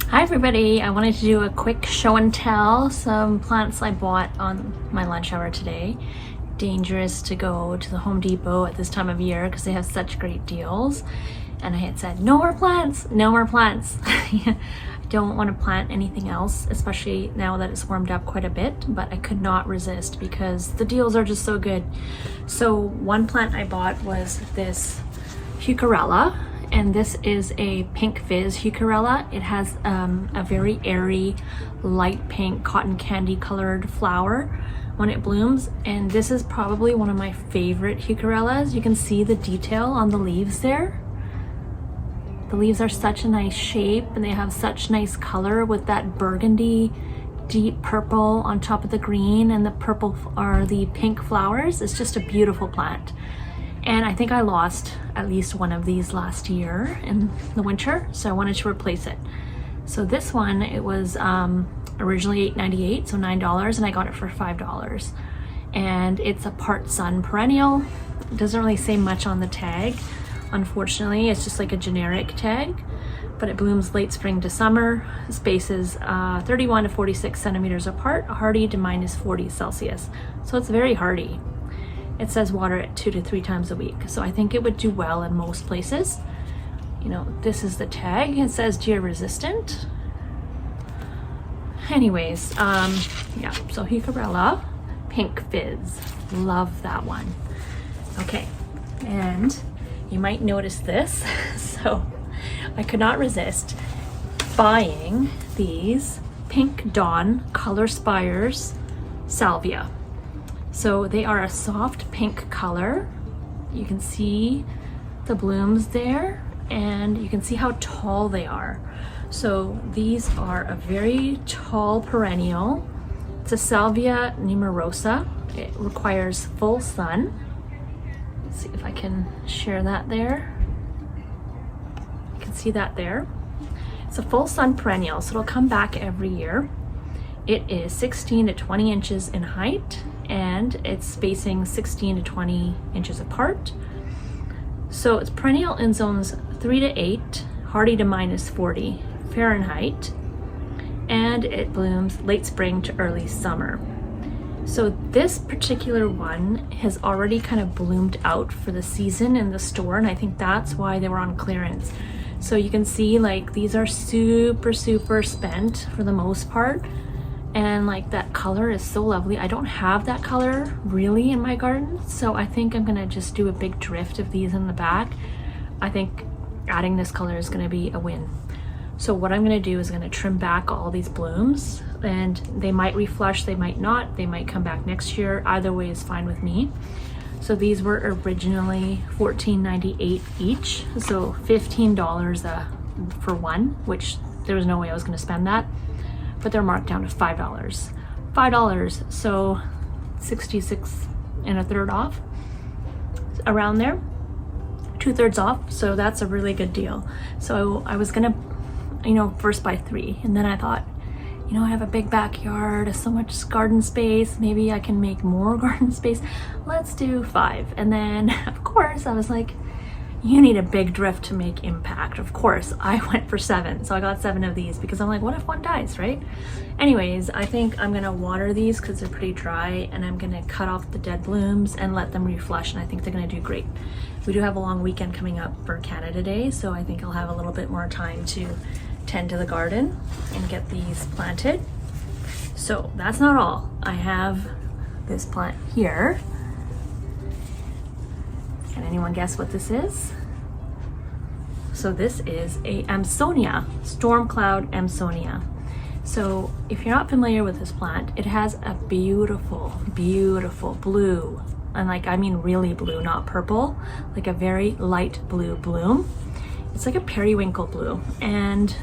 Hi everybody, I wanted to do a quick show and tell some plants I bought on my lunch hour today. Dangerous to go to the Home Depot at this time of year because they have such great deals. And I had said, no more plants, no more plants. I don't want to plant anything else, especially now that it's warmed up quite a bit, but I could not resist because the deals are just so good. So one plant I bought was this Heucherella. And this is a Pink Fizz Heucherella. It has a very airy, light pink, cotton candy colored flower when it blooms. And this is probably one of my favorite Heucherellas. You can see the detail on the leaves there. The leaves are such a nice shape and they have such nice color with that burgundy, deep purple on top of the green, and the purple are the pink flowers. It's just a beautiful plant. And I think I lost at least one of these last year in the winter, so I wanted to replace it. So this one, it was originally $8.98, so $9, and I got it for $5. And it's a part sun perennial. It doesn't really say much on the tag, unfortunately. It's just like a generic tag, but it blooms late spring to summer. Spaces 31 to 46 centimeters apart, hardy to minus 40 Celsius. So it's very hardy. It says water it 2 to 3 times a week. So I think it would do well in most places. You know, this is the tag. It says deer resistant. Anyways, yeah, so Heucherella, Pink Fizz. Love that one. Okay, and you might notice this. So I could not resist buying these Pink Dawn Color Spires Salvia. So they are a soft pink color. You can see the blooms there and you can see how tall they are. So these are a very tall perennial. It's a Salvia numerosa. It requires full sun. Let's see if I can share that there. You can see that there. It's a full sun perennial, so it'll come back every year. It is 16 to 20 inches in height, and it's spacing 16 to 20 inches apart. So it's perennial in zones 3 to 8, hardy to minus 40 Fahrenheit, and it blooms late spring to early summer. So this particular one has already kind of bloomed out for the season in the store, and I think that's why they were on clearance. So you can see like these are super spent for the most part. And like that color is so lovely. I don't have that color really in my garden, so I think I'm gonna just do a big drift of these in the back. I think adding this color is gonna be a win. So what I'm gonna do is gonna trim back all these blooms, and they might reflush, they might not, they might come back next year. Either way is fine with me. So these were originally $14.98 each, so $15 for one, which there was no way I was gonna spend that. But they're marked down to $5. $5, so 66 1/3 off, around there, 2/3 off. So that's a really good deal. So I was gonna, you know, first buy 3, and then I thought, you know, I have a big backyard, so much garden space, maybe I can make more garden space. Let's do 5. And then of course I was like, you need a big drift to make impact. Of course, I went for 7. So I got 7 of these because I'm like, what if one dies, right? Anyways, I think I'm gonna water these because they're pretty dry, and I'm gonna cut off the dead blooms and let them reflush, and I think they're gonna do great. We do have a long weekend coming up for Canada Day, so I think I'll have a little bit more time to tend to the garden and get these planted. So that's not all. I have this plant here. Can anyone guess what this is? So this is a Amsonia, storm cloud Amsonia. So if you're not familiar with this plant, it has a beautiful blue, and like, I mean really blue, not purple, like a very light blue bloom. It's like a periwinkle blue, and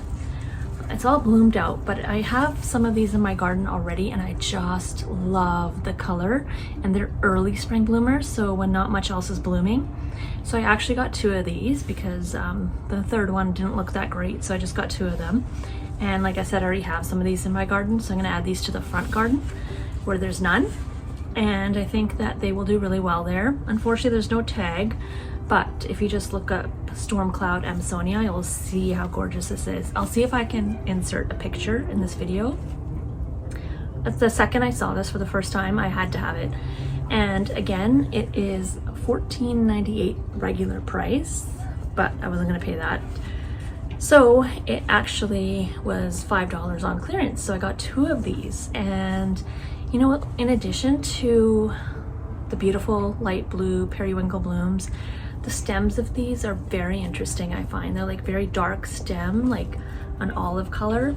it's all bloomed out, but I have some of these in my garden already, and I just love the color, and they're early spring bloomers, so when not much else is blooming. So I actually got 2 of these because the third one didn't look that great, so I just got 2 of them. And like I said, I already have some of these in my garden, so I'm gonna add these to the front garden where there's none, and I think that they will do really well there. Unfortunately, there's no tag, but but if you just look up Storm Cloud Amsonia, you'll see how gorgeous this is. I'll see if I can insert a picture in this video. The second I saw this for the first time, I had to have it. And again, it is $14.98 regular price, but I wasn't gonna pay that. So it actually was $5 on clearance. So I got 2 of these. And you know what, in addition to the beautiful light blue periwinkle blooms, the stems of these are very interesting, I find. They're like very dark stem, like an olive color,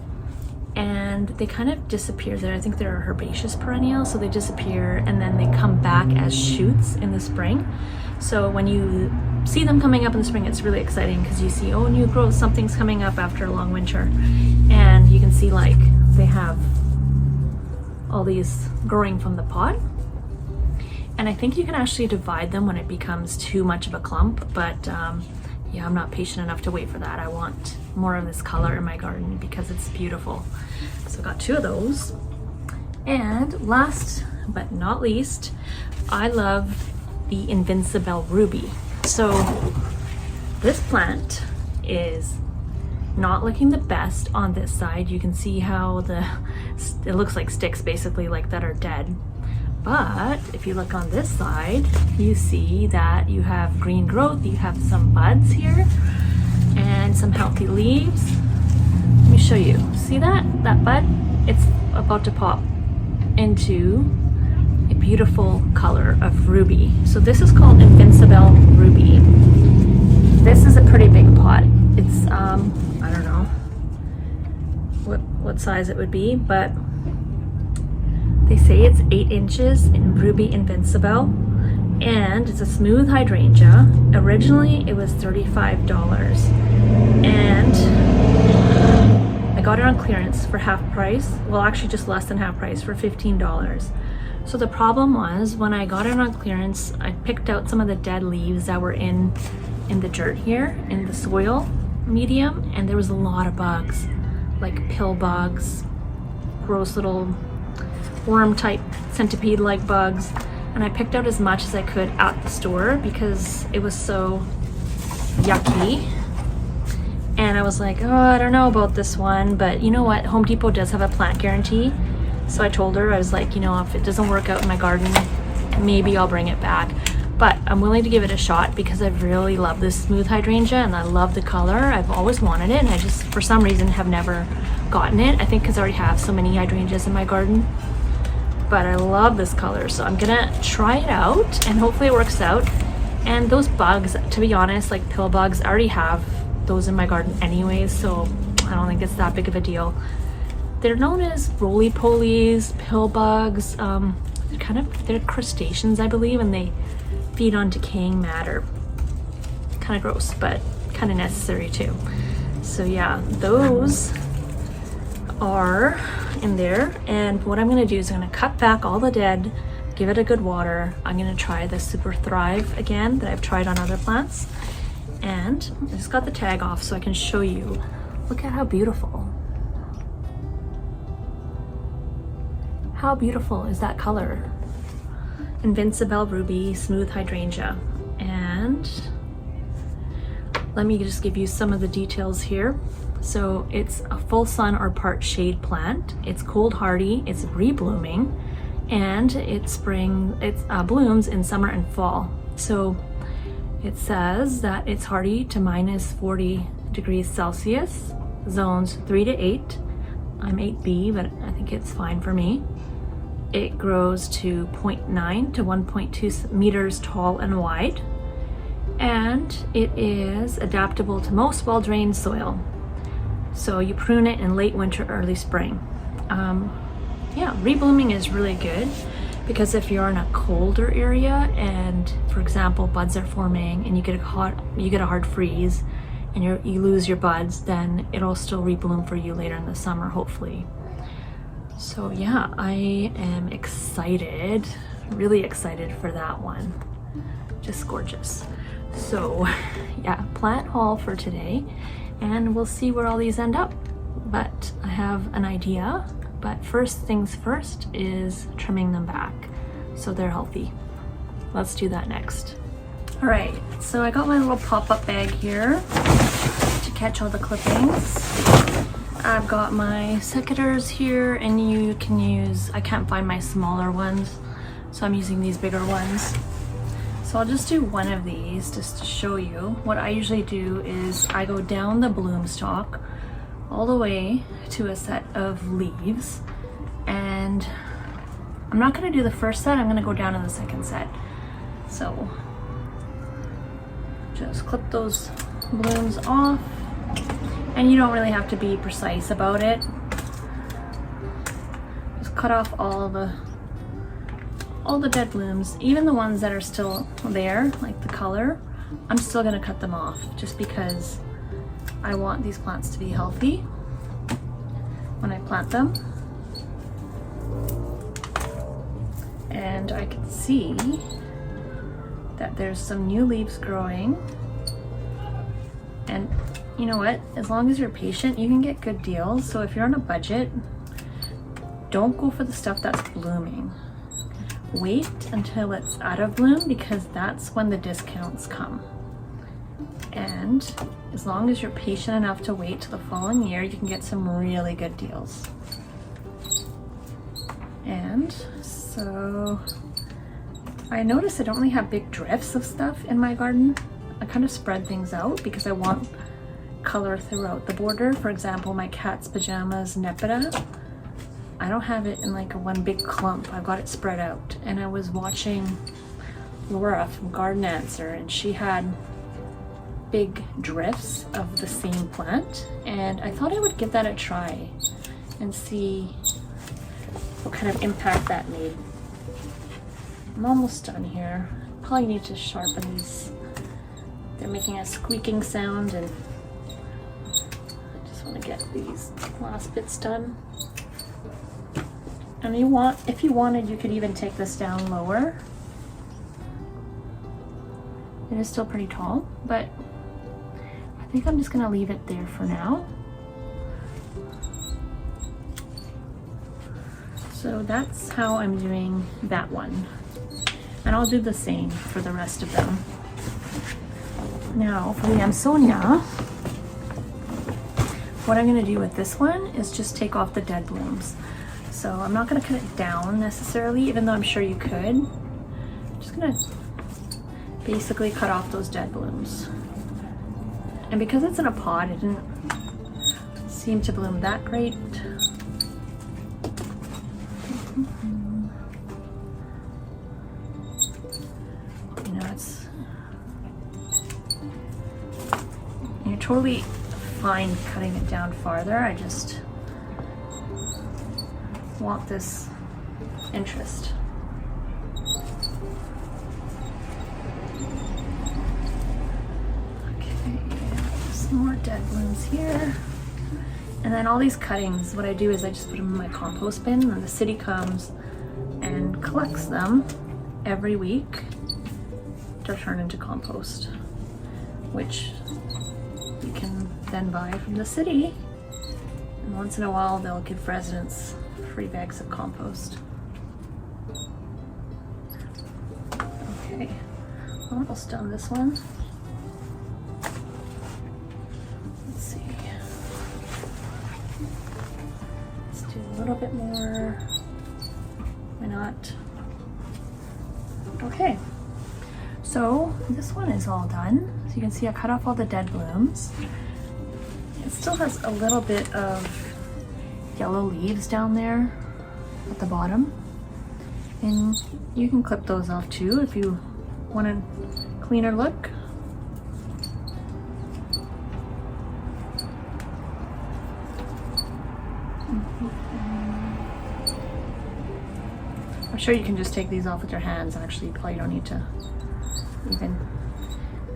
and they kind of disappear there. I think they're a herbaceous perennial, so they disappear and then they come back as shoots in the spring. So when you see them coming up in the spring, it's really exciting because you see, oh, new growth, something's coming up after a long winter. And you can see like they have all these growing from the pot. And I think you can actually divide them when it becomes too much of a clump, but yeah, I'm not patient enough to wait for that. I want more of this color in my garden because it's beautiful. So I got 2 of those. And last but not least, I love the Invincibelle ruby. So this plant is not looking the best on this side. You can see how it looks like sticks basically, like that are dead. But if you look on this side, you see that you have green growth, you have some buds here and some healthy leaves. Let me show you. See that bud? It's about to pop into a beautiful color of ruby. So this is called Invincibelle ruby. This is a pretty big pot. It's I don't know what size it would be, but they say it's 8 inches in ruby Invincibelle, and it's a smooth hydrangea. Originally it was $35, and I got it on clearance for half price. Well, actually just less than half price, for $15. So the problem was, when I got it on clearance, I picked out some of the dead leaves that were in the dirt here, in the soil medium, and there was a lot of bugs, like pill bugs, gross little worm type centipede like bugs, and I picked out as much as I could at the store because it was so yucky. And I was like, oh, I don't know about this one, but you know what, Home Depot does have a plant guarantee. So I told her, I was like, you know, if it doesn't work out in my garden, maybe I'll bring it back, but I'm willing to give it a shot because I really love this smooth hydrangea and I love the color. I've always wanted it, and I just for some reason have never gotten it. I think because I already have so many hydrangeas in my garden. But I love this color, so I'm gonna try it out and hopefully it works out. And those bugs, to be honest, like pill bugs, I already have those in my garden anyways, so I don't think it's that big of a deal. They're known as roly-polies, pill bugs. They're crustaceans, I believe, and they feed on decaying matter. Kind of gross, but kind of necessary too. So yeah, those are in there, and what I'm going to do is I'm going to cut back all the dead, give it a good water. I'm going to try the Super Thrive again that I've tried on other plants, and I just got the tag off so I can show you. Look at how beautiful. How beautiful is that color? Invincibelle ruby smooth hydrangea. And let me just give you some of the details here. So it's a full sun or part shade plant. It's cold hardy, it's reblooming, and it blooms in summer and fall. So it says that it's hardy to minus 40 degrees Celsius, zones 3 to 8. I'm 8B, but I think it's fine for me. It grows to 0.9 to 1.2 meters tall and wide, and it is adaptable to most well-drained soil. So you prune it in late winter, early spring. Yeah, reblooming is really good because if you're in a colder area and, for example, buds are forming and you get a hard freeze and you lose your buds, then it'll still rebloom for you later in the summer, hopefully. So yeah, I am excited, really excited for that one. Just gorgeous. So yeah, plant haul for today. And we'll see where all these end up. But I have an idea. But first things first is trimming them back so they're healthy. Let's do that next. All right, so I got my little pop-up bag here to catch all the clippings. I've got my secateurs here, and you can use, I can't find my smaller ones, so I'm using these bigger ones. So I'll just do one of these just to show you. What I usually do is I go down the bloom stalk all the way to a set of leaves, and I'm not gonna do the first set, I'm gonna go down to the second set. So just clip those blooms off, and you don't really have to be precise about it. Just cut off all the dead blooms, even the ones that are still there, like the color, I'm still gonna cut them off just because I want these plants to be healthy when I plant them. And I can see that there's some new leaves growing. And you know what? As long as you're patient, you can get good deals. So if you're on a budget, don't go for the stuff that's blooming. Wait until it's out of bloom, because that's when the discounts come. And as long as you're patient enough to wait till the following year, you can get some really good deals. And so I noticed I don't really have big drifts of stuff in my garden. I kind of spread things out because I want color throughout the border. For example, my cat's pajamas Nepeta, I don't have it in like a one big clump. I've got it spread out. And I was watching Laura from Garden Answer, and she had big drifts of the same plant, and I thought I would give that a try and see what kind of impact that made. I'm almost done here. Probably need to sharpen these. They're making a squeaking sound, and I just want to get these last bits done. And if you wanted, you could even take this down lower. It is still pretty tall, but I think I'm just gonna leave it there for now. So that's how I'm doing that one. And I'll do the same for the rest of them. Now for the Amsonia, what I'm gonna do with this one is just take off the dead blooms. So I'm not gonna cut it down necessarily, even though I'm sure you could. I'm just gonna basically cut off those dead blooms. And because it's in a pot, it didn't seem to bloom that great. You know, you're totally fine cutting it down farther. I just want this interest. Okay, some more dead blooms here. And then all these cuttings, what I do is I just put them in my compost bin, and the city comes and collects them every week to turn into compost, which you can then buy from the city. And once in a while, they'll give residents free bags of compost. Okay, almost done this one. Let's see. Let's do a little bit more. Why not? Okay, so this one is all done. So you can see I cut off all the dead blooms. It still has a little bit of yellow leaves down there at the bottom, and you can clip those off too if you want a cleaner look. I'm sure you can just take these off with your hands. Actually, you probably don't need to even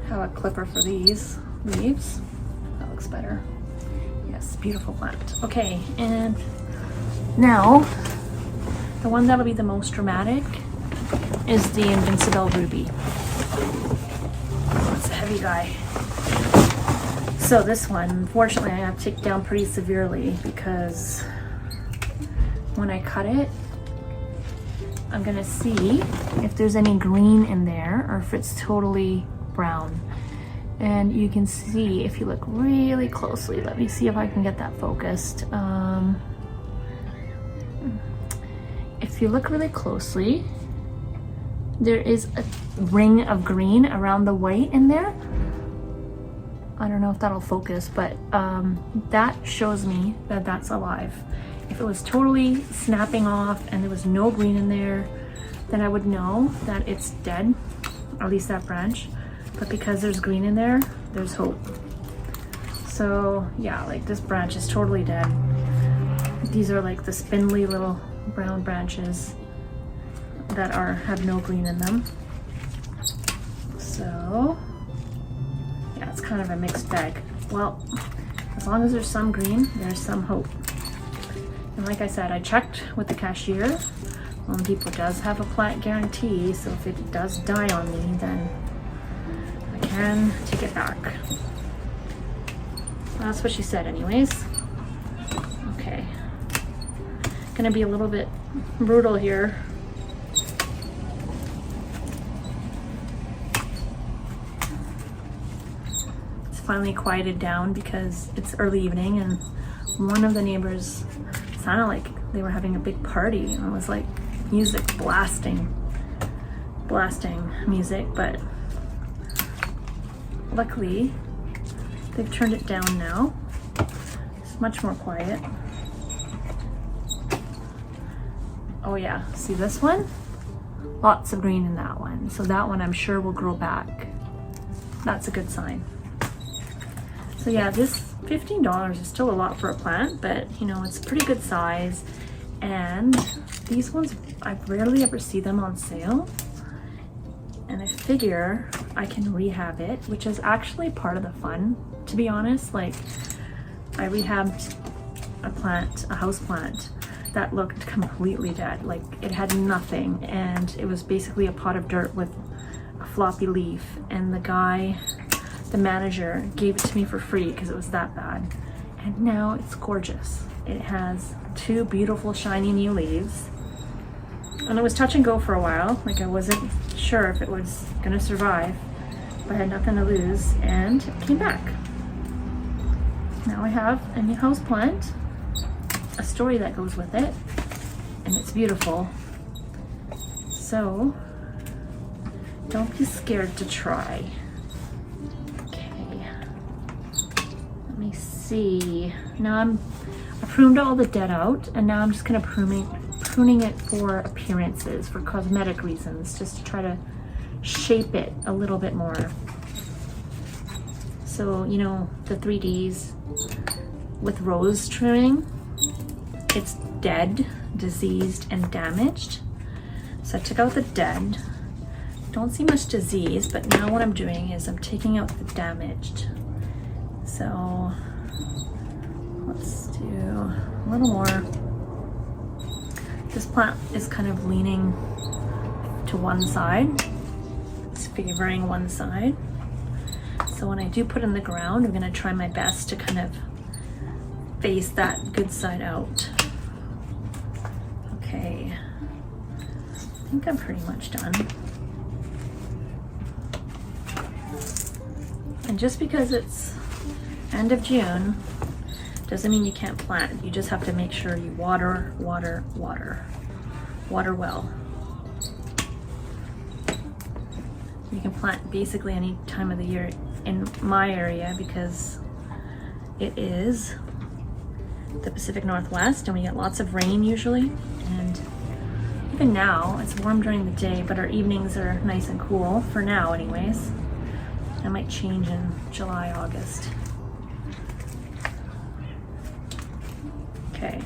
have a clipper for these leaves. That looks better. Yes, beautiful plant. Okay, and now the one that'll be the most dramatic is the Invincibelle Ruby. Oh, it's a heavy guy. So this one, unfortunately, I have to take down pretty severely because when I cut it, I'm gonna see if there's any green in there or if it's totally brown. And you can see if you look really closely, let me see if I can get that focused. If you look really closely, there is a ring of green around the white in there. I don't know if that'll focus, but that shows me that that's alive. If it was totally snapping off and there was no green in there, then I would know that it's dead, or at least that branch. But because there's green in there, there's hope. So yeah, like this branch is totally dead. These are like the spindly little brown branches that have no green in them. So yeah, it's kind of a mixed bag. Well, as long as there's some green, there's some hope. And like I said, I checked with the cashier. Home Depot does have a plant guarantee, so if it does die on me, then I can take it back. That's what she said anyways. Okay. Gonna be a little bit brutal here. It's finally quieted down because it's early evening and one of the neighbors sounded like they were having a big party and it was like music blasting music, but luckily they've turned it down now. It's much more quiet. Oh yeah, see this one? Lots of green in that one. So that one I'm sure will grow back. That's a good sign. So yeah, this $15 is still a lot for a plant, but you know, it's pretty good size. And these ones, I rarely ever see them on sale. And I figure I can rehab it, which is actually part of the fun, to be honest. Like, I rehabbed a house plant that looked completely dead. Like, it had nothing, and it was basically a pot of dirt with a floppy leaf. And the manager gave it to me for free because it was that bad. And now it's gorgeous. It has 2 beautiful shiny new leaves. And it was touch and go for a while. Like, I wasn't sure if it was gonna survive, but I had nothing to lose, and it came back. Now I have a new house plant, a story that goes with it, and it's beautiful. So don't be scared to try. Okay, let me see. Now I pruned all the dead out, and now I'm just kind of pruning it for appearances, for cosmetic reasons, just to try to shape it a little bit more. So, you know, the 3Ds with rose trimming, it's dead, diseased, and damaged. So I took out the dead. Don't see much disease, but now what I'm doing is I'm taking out the damaged. So let's do a little more. This plant is kind of leaning to one side. It's favoring one side. So when I do put in the ground, I'm gonna try my best to kind of face that good side out. Okay, I think I'm pretty much done. And just because it's end of June, doesn't mean you can't plant. You just have to make sure you water well. You can plant basically any time of the year in my area because it is the Pacific Northwest and we get lots of rain usually. And even now, it's warm during the day, but our evenings are nice and cool, for now anyways. That might change in July, August. Okay.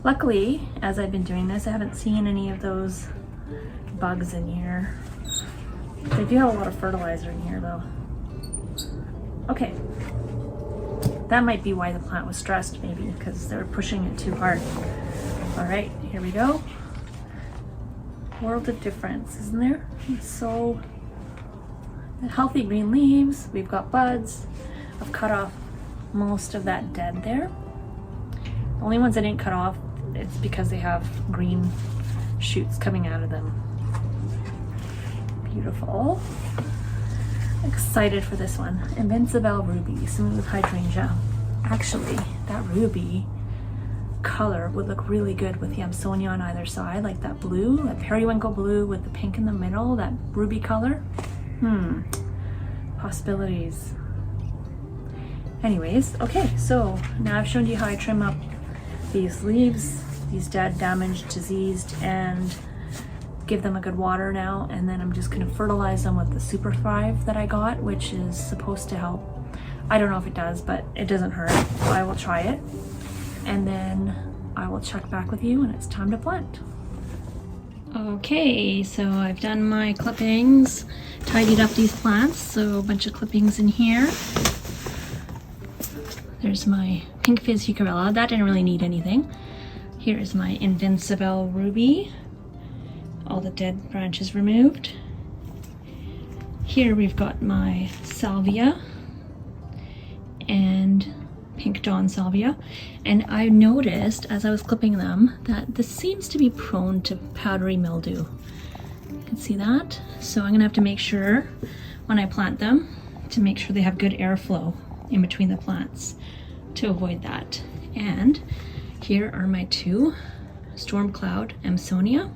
Luckily, as I've been doing this, I haven't seen any of those bugs in here. They do have a lot of fertilizer in here though. Okay. That might be why the plant was stressed, maybe, because they were pushing it too hard. All right, here we go. World of difference, isn't there? It's so healthy green leaves. We've got buds. I've cut off most of that dead there. The only ones I didn't cut off, it's because they have green shoots coming out of them. Beautiful. Excited for this one. Invincibelle Ruby, Smooth Hydrangea. Actually, that ruby color would look really good with the Amsonia on either side, like that blue, that periwinkle blue with the pink in the middle, that ruby color. Possibilities. Anyways, okay, so now I've shown you how I trim up these leaves, these dead, damaged, diseased, and give them a good water now, and then I'm just gonna fertilize them with the Super 5 that I got, which is supposed to help. I don't know if it does, but it doesn't hurt, so I will try it. And then I will check back with you when it's time to plant. Okay, so I've done my clippings, tidied up these plants, so a bunch of clippings in here. There's my Pink Fizz Heucherella, that didn't really need anything. Here's my Invincibelle Ruby, all the dead branches removed. Here we've got my Salvia and Pink Dawn Salvia, and I noticed as I was clipping them that this seems to be prone to powdery mildew. You can see that, so I'm gonna have to make sure when I plant them to make sure they have good airflow in between the plants to avoid that. And here are my two Storm Cloud Amsonia,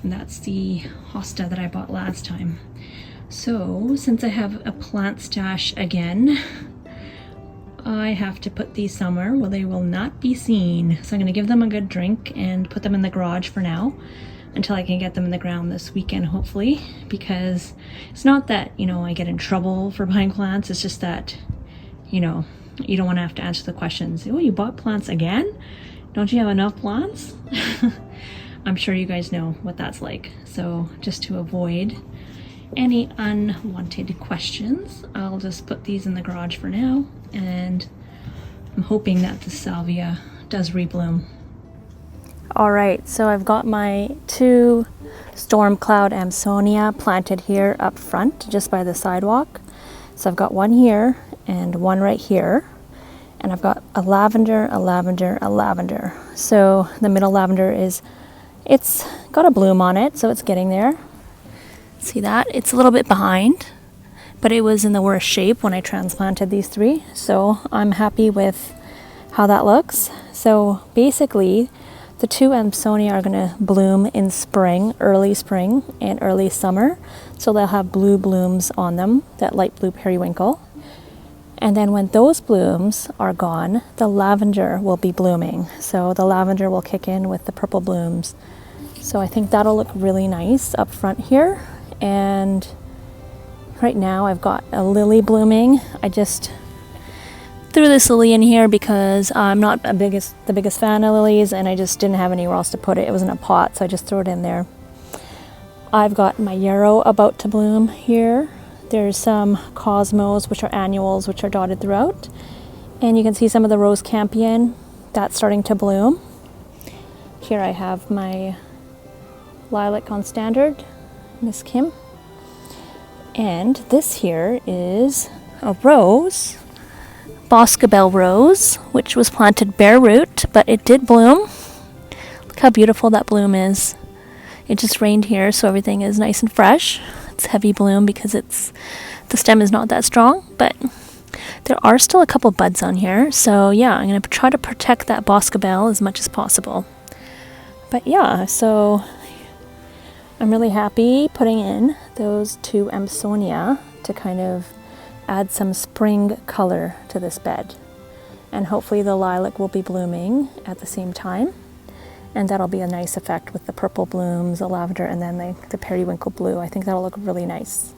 and that's the hosta that I bought last time. So since I have a plant stash again, I have to put these somewhere where they will not be seen. So I'm gonna give them a good drink and put them in the garage for now until I can get them in the ground this weekend, hopefully, because it's not that, you know, I get in trouble for buying plants. It's just that, you know, you don't want to have to answer the questions. Oh, you bought plants again? Don't you have enough plants? I'm sure you guys know what that's like. So just to avoid any unwanted questions, I'll just put these in the garage for now, and I'm hoping that the salvia does rebloom. All right, so I've got my two Storm Cloud Amsonia planted here up front, just by the sidewalk. So I've got one here and one right here, and I've got a lavender, a lavender, a lavender. So the middle lavender it's got a bloom on it, so it's getting there. See that? It's a little bit behind, but it was in the worst shape when I transplanted these three. So I'm happy with how that looks. So basically, the two Amsonia are gonna bloom in spring and early summer. So they'll have blue blooms on them, that light blue periwinkle. And then when those blooms are gone, the lavender will be blooming. So the lavender will kick in with the purple blooms. So I think that'll look really nice up front here. And right now I've got a lily blooming. I just threw this lily in here because I'm not the biggest fan of lilies, and I just didn't have anywhere else to put it. It was in a pot, so I just threw it in there. I've got my yarrow about to bloom here. There's some cosmos, which are annuals, which are dotted throughout. And you can see some of the rose campion that's starting to bloom. Here I have my lilac on standard, Miss Kim. And this here is a rose, Boscobel rose, which was planted bare root, but it did bloom. Look how beautiful that bloom is. It just rained here, so everything is nice and fresh. It's heavy bloom because the stem is not that strong, but there are still a couple buds on here. So yeah, I'm gonna try to protect that Boscobel as much as possible. But yeah, so I'm really happy putting in those two Amsonia to kind of add some spring color to this bed. And hopefully the lilac will be blooming at the same time. And that'll be a nice effect with the purple blooms, the lavender, and then the periwinkle blue. I think that'll look really nice.